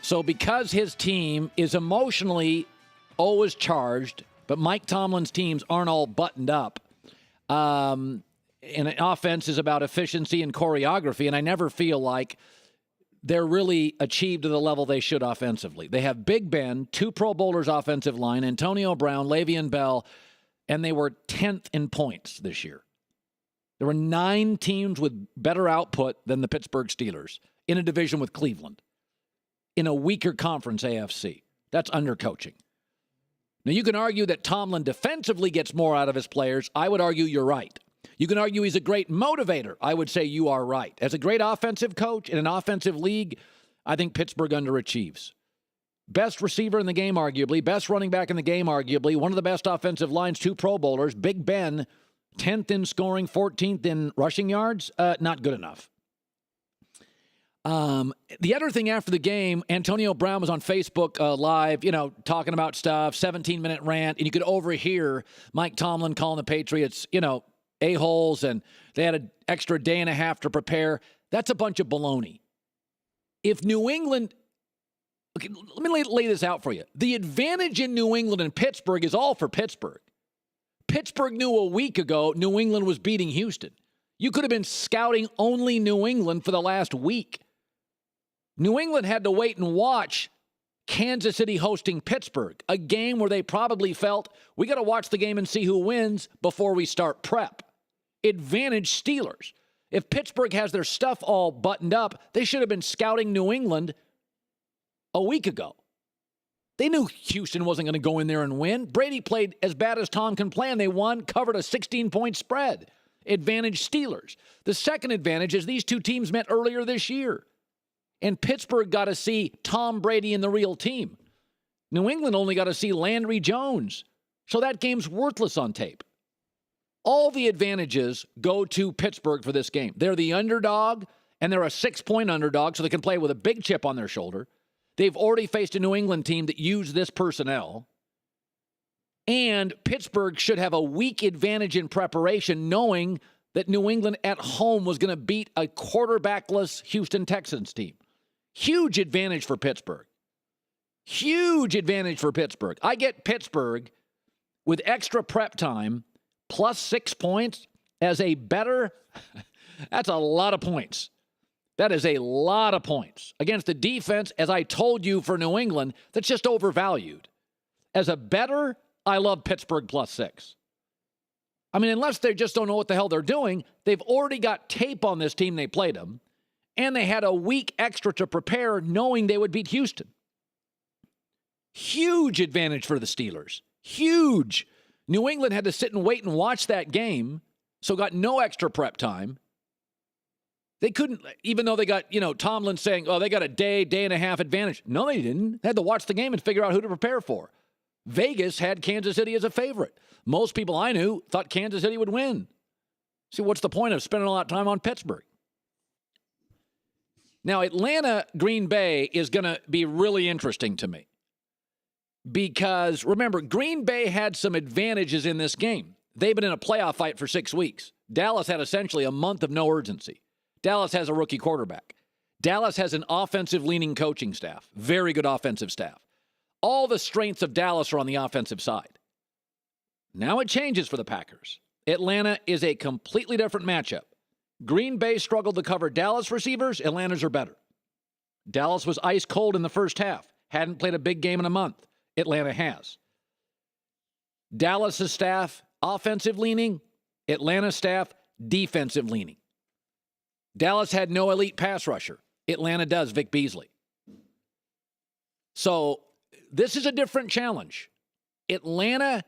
So because his team is emotionally always charged, but Mike Tomlin's teams aren't all buttoned up, and an offense is about efficiency and choreography, and I never feel like they're really achieved to the level they should offensively. They have Big Ben, 2 Pro Bowlers offensive line, Antonio Brown, Le'Veon Bell, and they were 10th in points this year. There were 9 teams with better output than the Pittsburgh Steelers in a division with Cleveland, in a weaker conference AFC. That's undercoaching. Now, you can argue that Tomlin defensively gets more out of his players. I would argue you're right. You can argue he's a great motivator. I would say you are right. As a great offensive coach in an offensive league, I think Pittsburgh underachieves. Best receiver in the game, arguably. Best running back in the game, arguably. One of the best offensive lines, 2 Pro Bowlers. Big Ben, 10th in scoring, 14th in rushing yards. Not good enough. The other thing after the game, Antonio Brown was on Facebook Live, talking about stuff, 17-minute rant, and you could overhear Mike Tomlin calling the Patriots, a-holes, and they had an extra day and a half to prepare. That's a bunch of baloney. If New England, okay, let me lay this out for you. The advantage in New England and Pittsburgh is all for Pittsburgh. Pittsburgh knew a week ago New England was beating Houston. You could have been scouting only New England for the last week. New England had to wait and watch Kansas City hosting Pittsburgh, a game where they probably felt, we got to watch the game and see who wins before we start prep. Advantage Steelers. If Pittsburgh has their stuff all buttoned up, they should have been scouting New England a week ago. They knew Houston wasn't going to go in there and win. Brady played as bad as Tom can play, and they won, covered a 16-point spread. Advantage Steelers. The second advantage is these two teams met earlier this year, and Pittsburgh got to see Tom Brady and the real team. New England only got to see Landry Jones, so that game's worthless on tape. All the advantages go to Pittsburgh for this game. They're the underdog, and they're a 6-point underdog, so they can play with a big chip on their shoulder. They've already faced a New England team that used this personnel. And Pittsburgh should have a weak advantage in preparation, knowing that New England at home was going to beat a quarterbackless Houston Texans team. Huge advantage for Pittsburgh. Huge advantage for Pittsburgh. I get Pittsburgh with extra prep time plus 6 points as a better, that's a lot of points. That is a lot of points against the defense, as I told you, for New England, that's just overvalued. As a better, I love Pittsburgh plus 6. I mean, unless they just don't know what the hell they're doing, they've already got tape on this team they played them, and they had a week extra to prepare knowing they would beat Houston. Huge advantage for the Steelers. Huge. New England had to sit and wait and watch that game, so got no extra prep time. They couldn't, even though they got, Tomlin saying, oh, they got a day and a half advantage. No, they didn't. They had to watch the game and figure out who to prepare for. Vegas had Kansas City as a favorite. Most people I knew thought Kansas City would win. See, what's the point of spending a lot of time on Pittsburgh? Now, Atlanta, Green Bay is going to be really interesting to me. Because, remember, Green Bay had some advantages in this game. They've been in a playoff fight for 6 weeks. Dallas had essentially a month of no urgency. Dallas has a rookie quarterback. Dallas has an offensive-leaning coaching staff. Very good offensive staff. All the strengths of Dallas are on the offensive side. Now it changes for the Packers. Atlanta is a completely different matchup. Green Bay struggled to cover Dallas receivers. Atlanta's are better. Dallas was ice cold in the first half. Hadn't played a big game in a month. Atlanta has. Dallas's staff, offensive-leaning. Atlanta's staff, defensive-leaning. Dallas had no elite pass rusher. Atlanta does, Vic Beasley. So this is a different challenge. Atlanta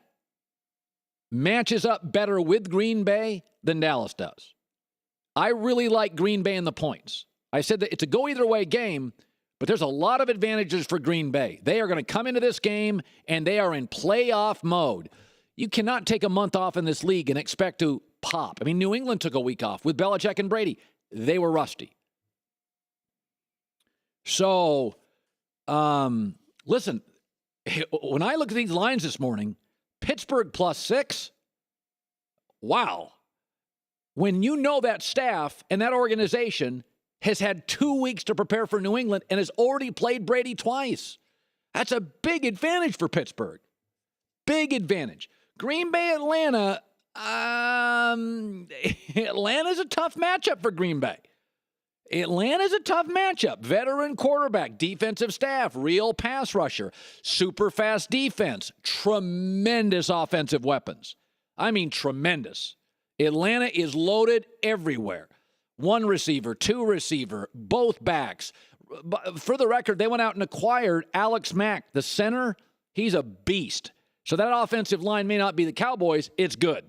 matches up better with Green Bay than Dallas does. I really like Green Bay in the points. I said that it's a go-either-way game, but there's a lot of advantages for Green Bay. They are going to come into this game, and they are in playoff mode. You cannot take a month off in this league and expect to pop. I mean, New England took a week off with Belichick and Brady. They were rusty. So, listen, when I look at these lines this morning, Pittsburgh plus 6, wow. When you know that staff and that organization, has had 2 weeks to prepare for New England and has already played Brady twice. That's a big advantage for Pittsburgh. Big advantage. Green Bay, Atlanta. Atlanta's a tough matchup for Green Bay. Atlanta's a tough matchup. Veteran quarterback, defensive staff, real pass rusher, super fast defense, tremendous offensive weapons. I mean, tremendous. Atlanta is loaded everywhere. One receiver, two receiver, both backs. For the record, they went out and acquired Alex Mack, the center. He's a beast. So that offensive line may not be the Cowboys. It's good.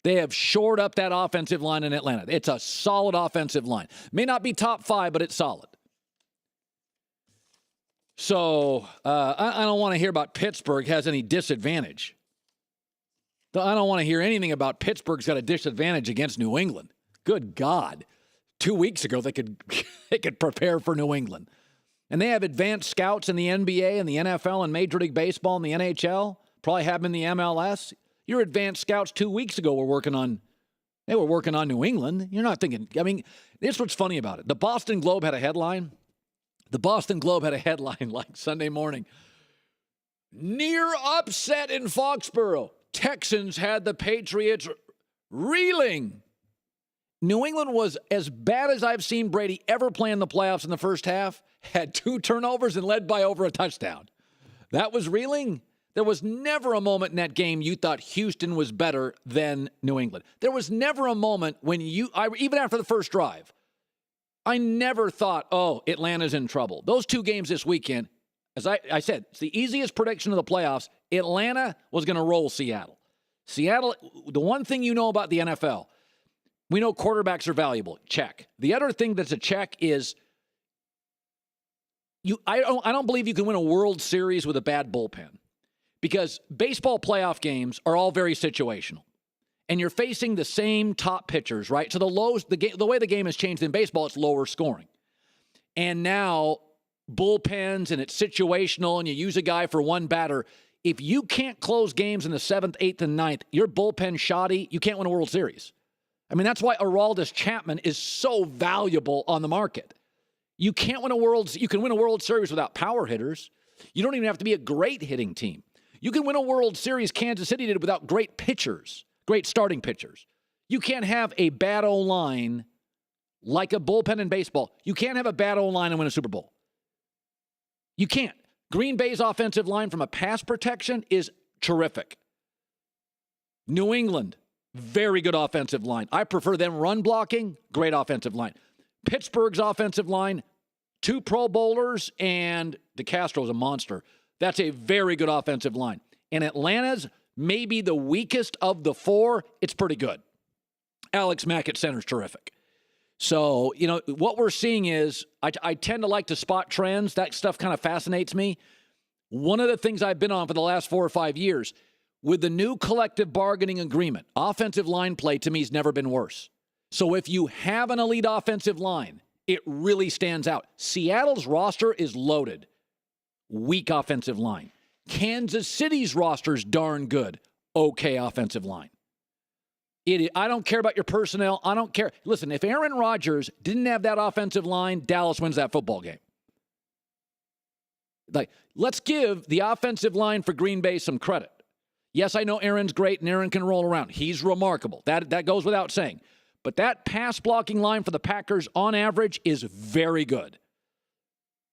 They have shored up that offensive line in Atlanta. It's a solid offensive line. May not be top 5, but it's solid. So I don't want to hear about Pittsburgh has any disadvantage. I don't want to hear anything about Pittsburgh's got a disadvantage against New England. Good God. 2 weeks ago, they could prepare for New England. And they have advanced scouts in the NBA and the NFL and Major League Baseball and the NHL. Probably have them in the MLS. Your advanced scouts 2 weeks ago were working on New England. You're not thinking, I mean, this is what's funny about it. The Boston Globe had a headline. Like Sunday morning. Near upset in Foxborough. Texans had the Patriots reeling. New England was as bad as I've seen Brady ever play in the playoffs in the first half. Had 2 turnovers and led by over a touchdown. That was reeling. There was never a moment in that game you thought Houston was better than New England. There was never a moment when even after the first drive, I never thought, oh, Atlanta's in trouble. Those 2 games this weekend, as I said, it's the easiest prediction of the playoffs. Atlanta was going to roll Seattle. Seattle, the one thing you know about the NFL, we know quarterbacks are valuable. Check. The other thing that's a check is I don't believe you can win a World Series with a bad bullpen. Because baseball playoff games are all very situational. And you're facing the same top pitchers, right? So the way the game has changed in baseball, it's lower scoring. And now bullpens and it's situational and you use a guy for one batter. If you can't close games in the 7th, 8th, and 9th, your bullpen shoddy, you can't win a World Series. I mean, that's why Aroldis Chapman is so valuable on the market. You can win a World Series without power hitters. You don't even have to be a great hitting team. You can win a World Series, Kansas City did, without great pitchers, great starting pitchers. You can't have a bad O-line like a bullpen in baseball. You can't have a bad O-line and win a Super Bowl. You can't. Green Bay's offensive line from a pass protection is terrific. New England, very good offensive line. I prefer them run blocking, great offensive line. Pittsburgh's offensive line, 2 Pro Bowlers, and DeCastro's a monster. That's a very good offensive line. And Atlanta's maybe the weakest of the 4. It's pretty good. Alex Mack at center is terrific. So, what we're seeing is I tend to like to spot trends. That stuff kind of fascinates me. One of the things I've been on for the last 4 or 5 years, with the new collective bargaining agreement, offensive line play to me has never been worse. So if you have an elite offensive line, it really stands out. Seattle's roster is loaded. Weak offensive line. Kansas City's roster's darn good. Okay offensive line. I don't care about your personnel. I don't care. Listen, if Aaron Rodgers didn't have that offensive line, Dallas wins that football game. Let's give the offensive line for Green Bay some credit. Yes, I know Aaron's great and Aaron can roll around. He's remarkable. That goes without saying. But that pass blocking line for the Packers on average is very good.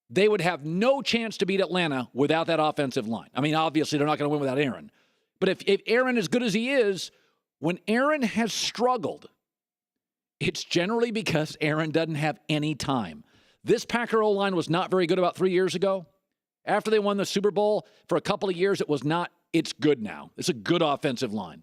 They would have no chance to beat Atlanta without that offensive line. I mean, obviously, they're not going to win without Aaron. But if Aaron is good as he is, when Aaron has struggled, it's generally because Aaron doesn't have any time. This Packer O-line was not very good about 3 years ago. After they won the Super Bowl, for a couple of years, it was not. It's good now. It's a good offensive line.